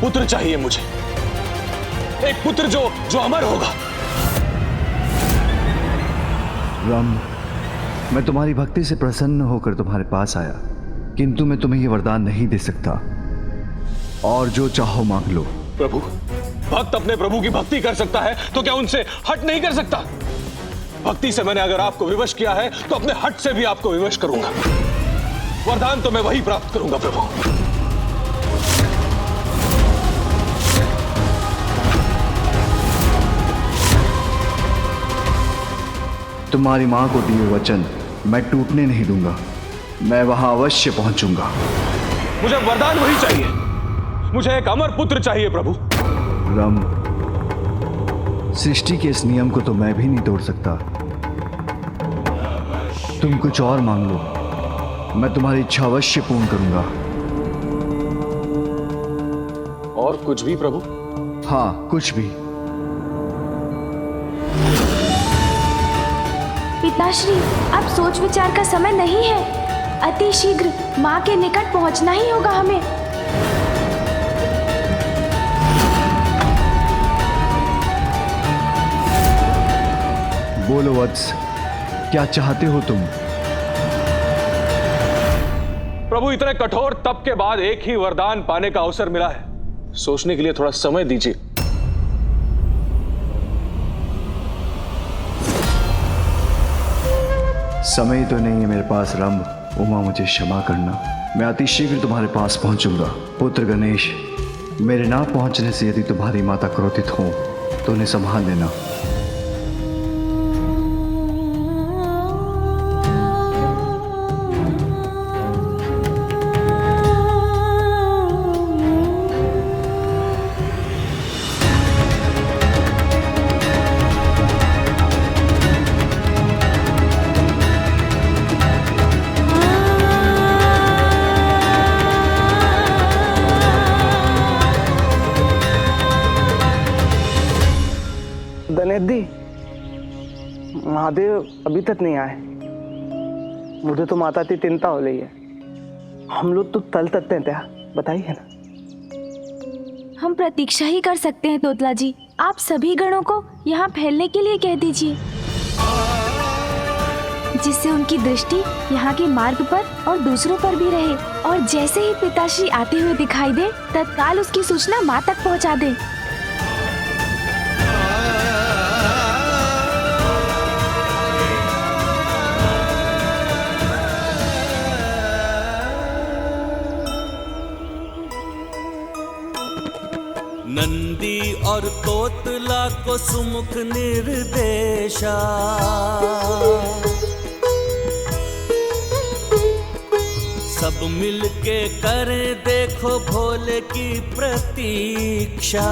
पुत्र चाहिए मुझे, एक पुत्र जो अमर होगा। राम, मैं तुम्हारी भक्ति से प्रसन्न होकर तुम्हारे पास आया, किंतु मैं तुम्हें यह वरदान नहीं दे सकता। और जो चाहो मांग लो। प्रभु, भक्त अपने प्रभु की भक्ति कर सकता है तो क्या उनसे हट नहीं कर सकता? भक्ति से मैंने अगर आपको विवश किया है तो अपने हट से भी आपको विवश करूंगा। वरदान तो मैं वही प्राप्त करूंगा प्रभु। तुम्हारी मां को दिए वचन मैं टूटने नहीं दूंगा। मैं वहां अवश्य पहुंचूंगा। मुझे वरदान वही चाहिए, मुझे एक अमर पुत्र चाहिए प्रभु। राम, सृष्टि के इस नियम को तो मैं भी नहीं तोड़ सकता। तुम कुछ और मांग लो, मैं तुम्हारी इच्छा अवश्य पूर्ण करूंगा। और कुछ भी प्रभु? हाँ, कुछ भी। पिताश्री, अब सोच विचार का समय नहीं है। अति शीघ्र माँ के निकट पहुंचना ही होगा हमें। बोलो वत्स, क्या चाहते हो तुम? प्रभु, इतने कठोर तप के बाद एक ही वरदान पाने का अवसर मिला है, सोचने के लिए थोड़ा समय दीजिए। समय तो नहीं है मेरे पास राम। उमा, मुझे क्षमा करना। मैं अति शीघ्र तुम्हारे पास पहुंचूंगा। पुत्र गणेश, मेरे ना पहुंचने से यदि तुम्हारी माता क्रोधित हो तो उन्हें संभाल लेना। दनेदी, महादेव अभी तक नहीं आए। मुझे तो माता की चिंता हो रही है। हम लोग तो तल सकते हैं क्या, बताइए ना। हम प्रतीक्षा ही कर सकते हैं तोतला जी। आप सभी गणों को यहाँ फैलने के लिए कह दीजिए, जिससे उनकी दृष्टि यहाँ के मार्ग पर और दूसरों पर भी रहे, और जैसे ही पिताश्री आते हुए दिखाई दे तत्काल उसकी सूचना माँ तक पहुँचा दे। नंदी और तोतला को सुमुख निर्देशा, सब मिलके करें देखो भोले की प्रतीक्षा।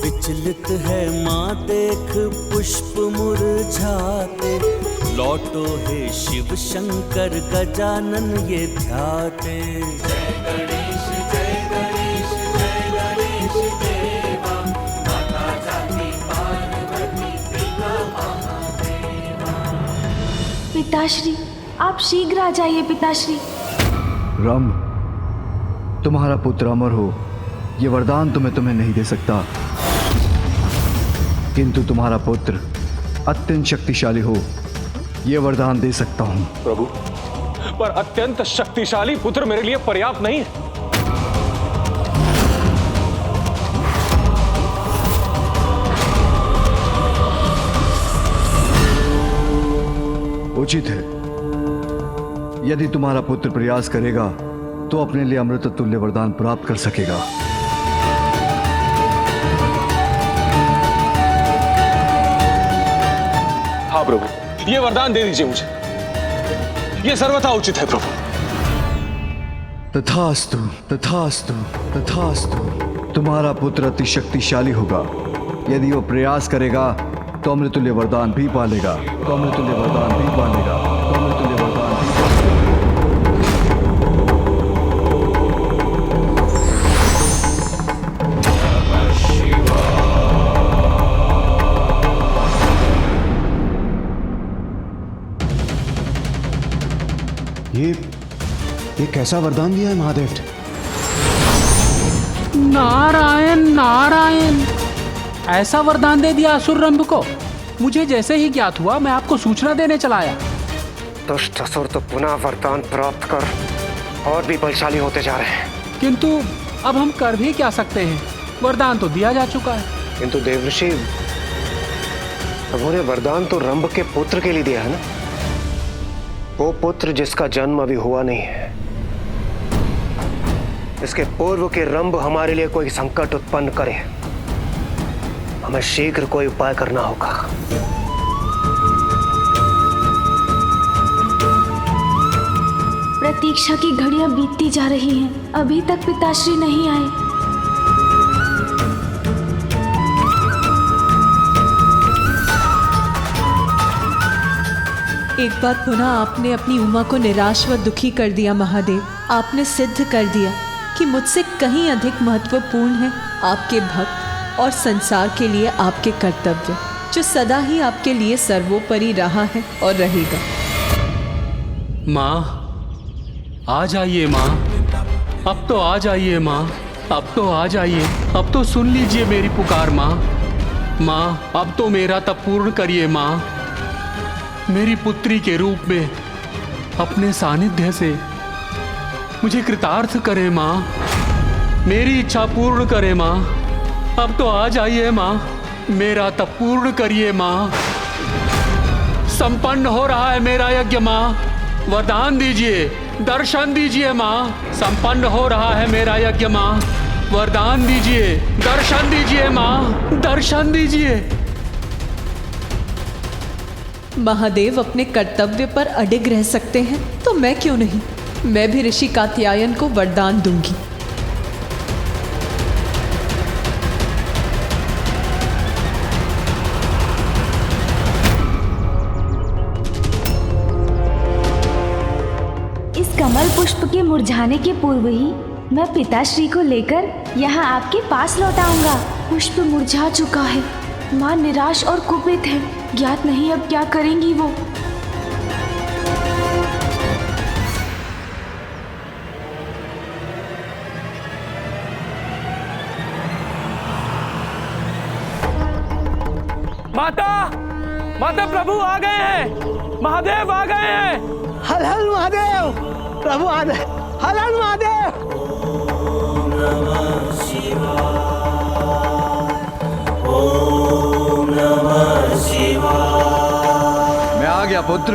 विचलित है माँ देख पुष्प मुरझाते, लौटो हे शिव शंकर गजानन ये ध्याते। जय गणेश जय गणेश जय गणेश देवा, माता जाति पार्वती पिता महादेवा। पिताश्री, आप शीघ्र आ जाइए पिताश्री। राम, तुम्हारा पुत्र अमर हो, ये वरदान तो मैं तुम्हें नहीं दे सकता, किंतु तुम्हारा पुत्र अत्यंत शक्तिशाली हो, यह वरदान दे सकता हूं। प्रभु, पर अत्यंत शक्तिशाली पुत्र मेरे लिए पर्याप्त नहीं है। उचित है, यदि तुम्हारा पुत्र प्रयास करेगा तो अपने लिए अमृत तुल्य वरदान प्राप्त कर सकेगा। हाँ प्रभु, ये वरदान दे दीजिए मुझे, ये सर्वथा उचित है प्रभु। तथास्तु तथास्तु तथास्तु। तुम्हारा पुत्र अति शक्तिशाली होगा, यदि वो प्रयास करेगा तो अमृतुल्य वरदान भी पालेगा, तो अमृतुल्य वरदान भी पालेगा, तो अमृतुल्य वरदान भी पालेगा। ये कैसा वरदान दिया है महादेव? नारायण नारायण, ऐसा वरदान दे दिया असुर रंभ को। मुझे जैसे ही ज्ञात हुआ मैं आपको सूचना देने चला आया। दुष्ट असुर तो पुनः वरदान प्राप्त कर और भी बलशाली होते जा रहे हैं। किंतु अब हम कर भी क्या सकते हैं, वरदान तो दिया जा चुका है। किंतु देवऋषि, उन्होंने वरदान तो रंभ के पुत्र के लिए दिया है ना, वो पुत्र जिसका जन्म अभी हुआ नहीं है। इसके पूर्व के रंभ हमारे लिए कोई संकट उत्पन्न करे, हमें शीघ्र कोई उपाय करना होगा। प्रतीक्षा की घड़ियां बीतती जा रही हैं, अभी तक पिताश्री नहीं आए। एक बार पुनः आपने अपनी उमा को निराश व दुखी कर दिया महादेव। आपने सिद्ध कर दिया कि मुझसे कहीं अधिक महत्वपूर्ण है आपके भक्त और संसार के लिए आपके कर्तव्य, जो सदा ही आपके लिए सर्वोपरि रहा है और रहेगा। माँ आ जाइए माँ, अब तो आ जाइए माँ, अब तो आ जाइए, अब तो सुन लीजिए मेरी पुकार माँ। माँ अब तो मेरा तप पूर्ण करिए माँ, मेरी पुत्री के रूप में अपने सानिध्य से मुझे कृतार्थ करे माँ, मेरी इच्छा पूर्ण करे माँ। अब तो आ जाइए माँ, मेरा तप पूर्ण करिए माँ। संपन्न हो रहा है मेरा यज्ञ माँ, वरदान दीजिए, दर्शन दीजिए माँ। संपन्न हो रहा है मेरा यज्ञ माँ, वरदान दीजिए, दर्शन दीजिए माँ, दर्शन दीजिए। महादेव अपने कर्तव्य पर अडिग रह सकते हैं तो मैं क्यों नहीं, मैं भी ऋषि कात्यायन को वरदान दूंगी। इस कमल पुष्प के मुरझाने के पूर्व ही मैं पिताश्री को लेकर यहाँ आपके पास लौट आऊंगा। पुष्प मुरझा चुका है, माँ निराश और कुपित है, ज्ञात नहीं अब क्या करेंगी वो। माता, माता प्रभु आ गए हैं, महादेव आ गए हैं। हर हर महादेव, प्रभु आ गए। हर हर महादेव। मैं आ गया पुत्र।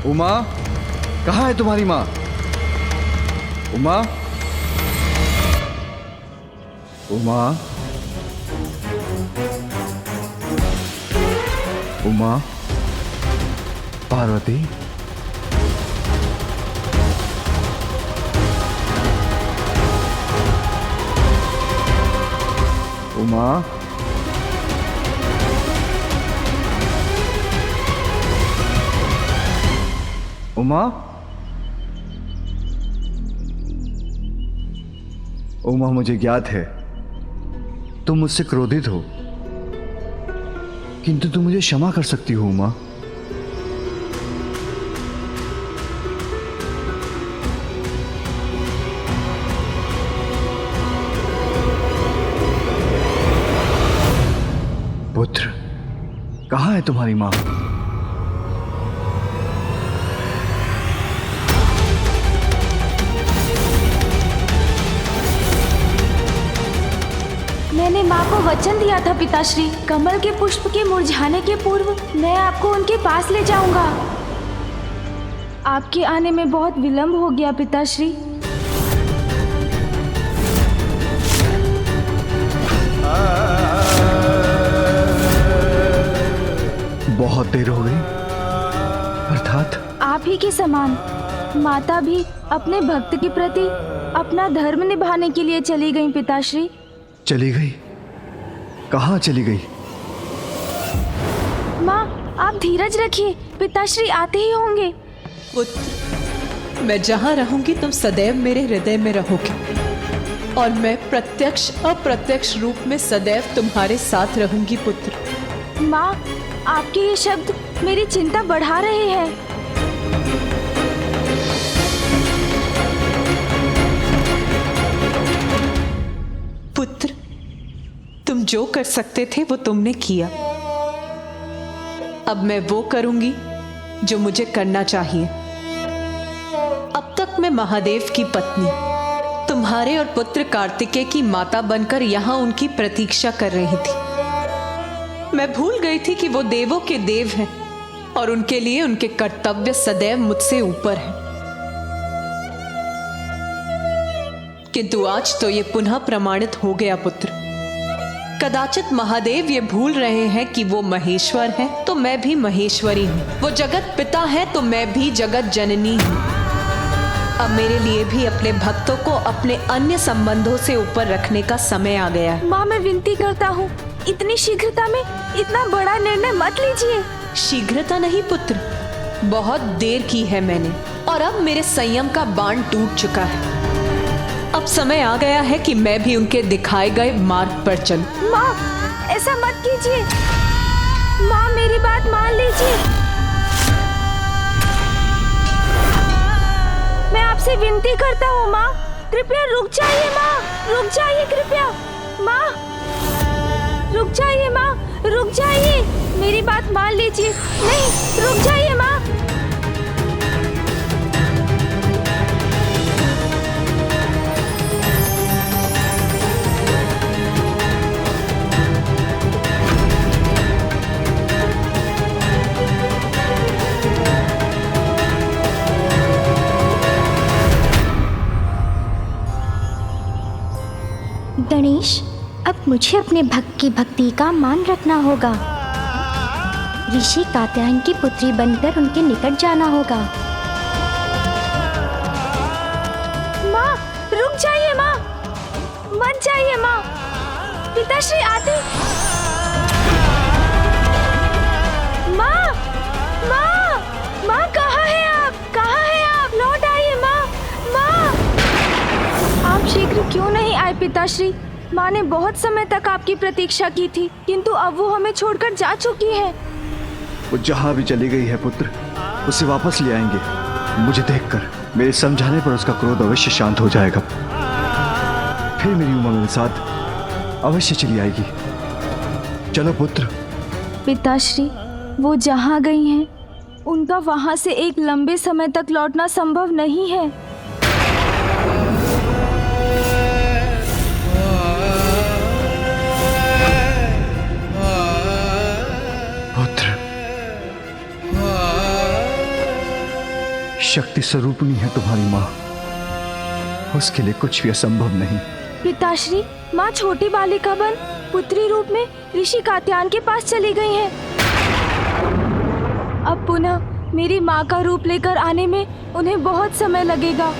उमा, कहाँ है तुम्हारी माँ? उमा, उमा, उमा, पार्वती, उमा, उमा, उमा, मुझे ज्ञात है तुम मुझसे क्रोधित हो, किंतु तुम मुझे क्षमा कर सकती हो उमा। पुत्र, कहाँ है तुम्हारी माँ? मैंने माँ को वचन दिया था पिताश्री, कमल के पुष्प के मुरझाने के पूर्व मैं आपको उनके पास ले जाऊंगा। आपके आने में बहुत विलंब हो गया पिताश्री। बहुत देर हो गई, अर्थात आप ही के समान माता भी अपने भक्त के प्रति अपना धर्म निभाने के लिए चली गई पिताश्री। चली गई? कहाँ चली गई? माँ आप धीरज रखिए, पिताश्री आते ही होंगे। पुत्र, मैं जहाँ रहूंगी तुम सदैव मेरे हृदय में रहोगे और मैं प्रत्यक्ष अप्रत्यक्ष रूप में सदैव तुम्हारे साथ रहूंगी पुत्र। माँ आपके ये शब्द मेरी चिंता बढ़ा रहे हैं। पुत्र, तुम जो कर सकते थे वो तुमने किया। अब मैं वो करूंगी जो मुझे करना चाहिए। अब तक मैं महादेव की पत्नी, तुम्हारे और पुत्र कार्तिकेय की माता बनकर यहां उनकी प्रतीक्षा कर रही थी। मैं भूल गई थी कि वो देवों के देव हैं और उनके लिए उनके कर्तव्य सदैव मुझसे ऊपर हैं। किंतु आज तो ये पुनः प्रमाणित हो गया पुत्र। कदाचित महादेव ये भूल रहे हैं कि वो महेश्वर है तो मैं भी महेश्वरी हूँ। वो जगत पिता है तो मैं भी जगत जननी हूँ। अब मेरे लिए भी अपने भक्तों को अपने अन्य संबंधों से ऊपर रखने का समय आ गया है। माँ, मैं विनती करता हूँ, इतनी शीघ्रता में इतना बड़ा निर्णय मत लीजिए। शीघ्रता नहीं पुत्र, बहुत देर की है मैंने और अब मेरे संयम का बाण टूट चुका है। अब समय आ गया है कि मैं भी उनके दिखाए गए मार्ग पर चलूं। माँ, ऐसा मत कीजिए। माँ, मेरी बात मान लीजिए। मैं आपसे विनती करता हूँ माँ, कृपया रुक जाइए माँ, रुक जाइए कृपया। माँ, रुक जाइए माँ, रुक जाइए, मेरी बात मान लीजिए। नहीं, रुक जाइए माँ। गणेश, अब मुझे अपने भक्त की भक्ति का मान रखना होगा। ऋषि कात्यायन की पुत्री बनकर उनके निकट जाना होगा। माँ, रुक जाइए माँ, मत जाइए माँ। पिताश्री आते। माँ, माँ, माँ, कहाँ है आप? कहाँ है आप? लौट आइए माँ, माँ। आप शीघ्र क्यों नहीं आए पिताश्री? माँ ने बहुत समय तक आपकी प्रतीक्षा की थी, किंतु अब वो हमें छोड़कर जा चुकी है। वो जहाँ भी चली गई है पुत्र, उसे वापस ले आएंगे। मुझे देखकर मेरे समझाने पर उसका क्रोध अवश्य शांत हो जाएगा। फिर मेरी उमा मेरे साथ अवश्य चली आएगी। चलो पुत्र। पिताश्री, वो जहाँ गई हैं, उनका वहाँ से एक लंबे समय तक लौटना संभव नहीं है। शक्ति स्वरूपनी है तुम्हारी माँ, उसके लिए कुछ भी असंभव नहीं। पिताश्री, माँ छोटी बालिका बन पुत्री रूप में ऋषि कात्यायन के पास चली गई हैं। अब पुनः मेरी माँ का रूप लेकर आने में उन्हें बहुत समय लगेगा।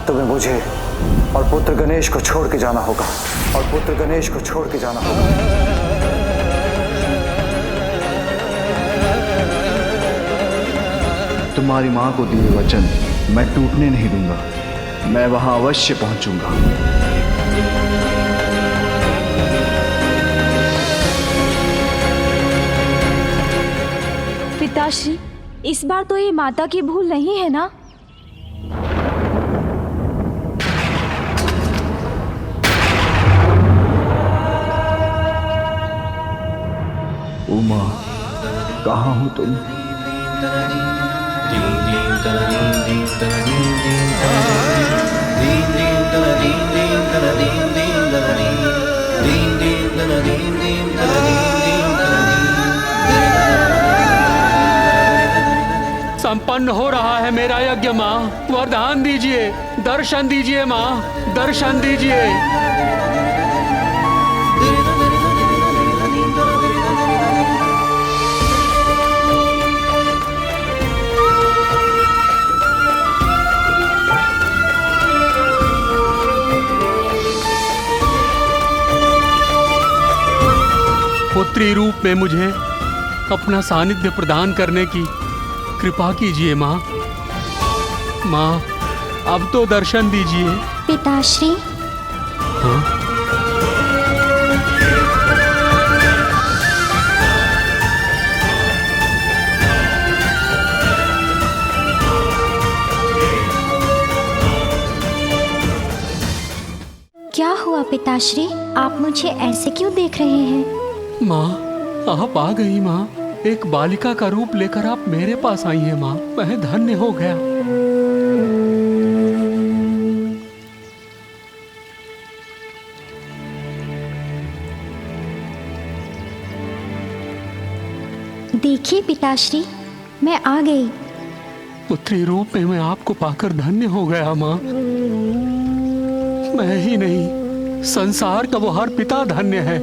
तुम्हें मुझे और पुत्र गणेश को छोड़ के जाना होगा, और पुत्र गणेश को छोड़ के जाना होगा। तुम्हारी माँ को दिए वचन मैं टूटने नहीं दूंगा। मैं वहां अवश्य पहुंचूंगा। पिताश्री, इस बार तो ये माता की भूल नहीं है ना? उमा, कहाँ हो तुम? दीन संपन्न हो रहा है मेरा यज्ञ माँ। वरदान दीजिए, दर्शन दीजिए माँ, दर्शन दीजिए। पुत्री रूप में मुझे अपना सानिध्य प्रदान करने की कृपा कीजिए माँ। माँ, अब तो दर्शन दीजिए। पिताश्री, हाँ? क्या हुआ पिताश्री? आप मुझे ऐसे क्यों देख रहे हैं? माँ, आप आ गई माँ। एक बालिका का रूप लेकर आप मेरे पास आई हैं माँ। मैं धन्य हो गया। देखिए पिताश्री, मैं आ गई। पुत्री रूप में मैं आपको पाकर धन्य हो गया माँ। मैं ही नहीं, संसार का वो हर पिता धन्य है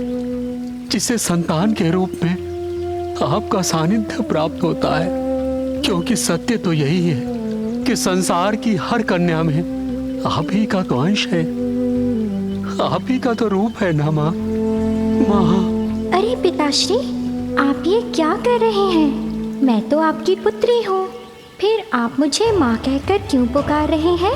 जिसे संतान के रूप में आपका सानिध्य प्राप्त होता है। क्योंकि सत्य तो यही है कि संसार की हर कन्या में आप ही का तो अंश है, आप ही का तो रूप है ना माँ। माँ, अरे पिताश्री, आप ये क्या कर रहे हैं? मैं तो आपकी पुत्री हूँ, फिर आप मुझे माँ कहकर क्यों पुकार रहे हैं?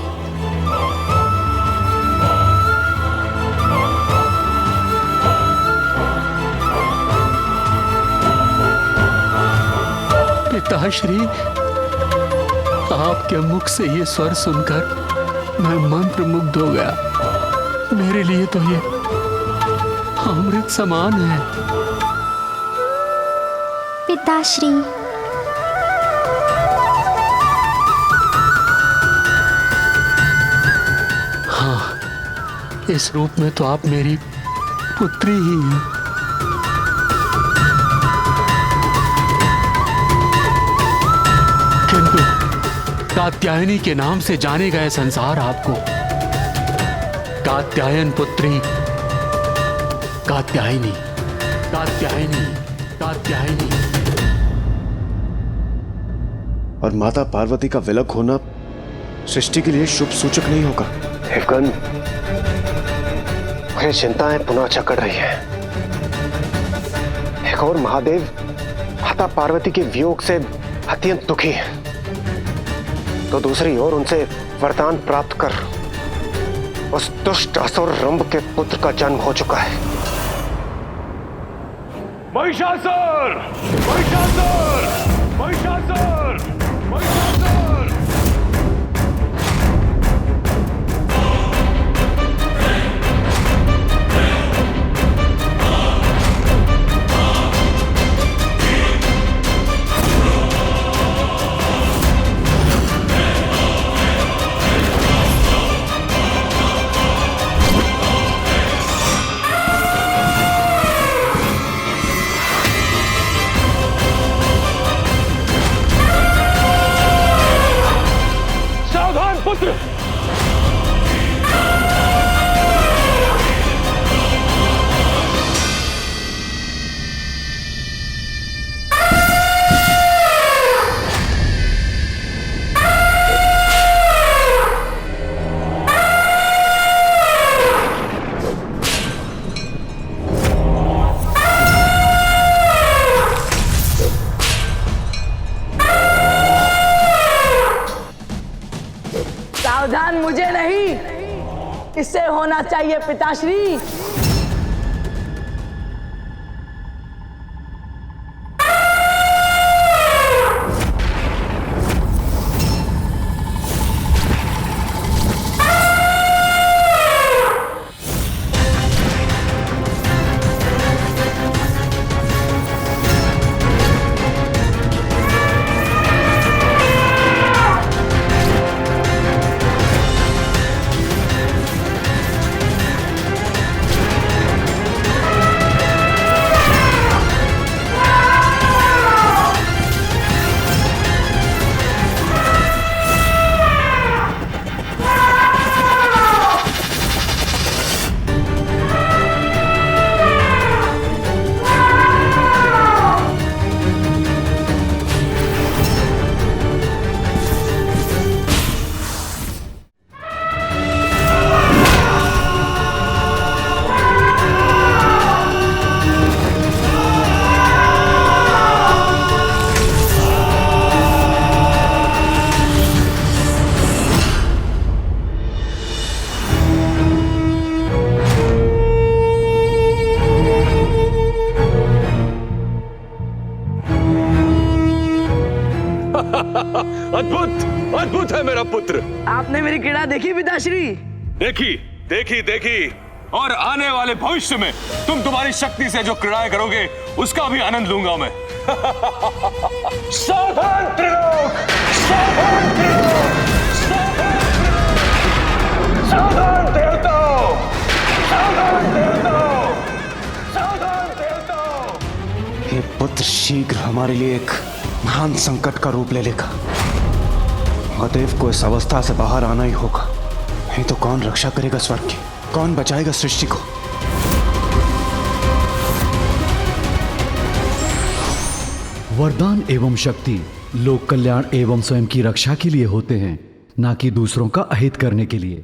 पिताश्री, आपके मुख से ये स्वर सुनकर मैं मंत्र मुग्ध हो गया। मेरे लिए तो ये अमृत समान है। पिताश्री, हाँ, इस रूप में तो आप मेरी पुत्री ही हैं। किंतु कात्यायनी के नाम से जाने गए संसार आपको कात्यायन पुत्री, कात्यायनी, कात्यायनी, कात्यायनी। और माता पार्वती का विलग होना सृष्टि के लिए शुभ सूचक नहीं होगा। हेमकंद, मुझे चिंताएं पुनः चकड़ रही है। एक और महादेव माता पार्वती के वियोग से अत्यंत दुखी है, तो दूसरी ओर उनसे वरदान प्राप्त कर उस दुष्ट असुर रंभ के पुत्र का जन्म हो चुका है। महिषासुर! महिषासुर! महिषासुर! महिषासुर! पुत्र! सावधान, मुझे नहीं, इससे होना चाहिए पिताश्री। अद्भुत अद्भुत है मेरा पुत्र। आपने मेरी क्रीड़ा देखी पिताश्री? देखी देखी देखी, और आने वाले भविष्य में तुम तुम्हारी शक्ति से जो क्रीड़ाएं करोगे उसका भी आनंद लूंगा मैं। सावधान त्रिलोक, सावधान त्रिलोक, सावधान देवताओं, सावधान देवताओं, सावधान देवताओं। ये पुत्र शीघ्र हमारे लिए एक महान संकट का रूप ले लेगा। महादेव को इस अवस्था से बाहर आना ही होगा, नहीं तो कौन रक्षा करेगा स्वर्ग की, कौन बचाएगा सृष्टि को। वरदान एवं शक्ति लोक कल्याण एवं स्वयं की रक्षा के लिए होते हैं, ना कि दूसरों का अहित करने के लिए।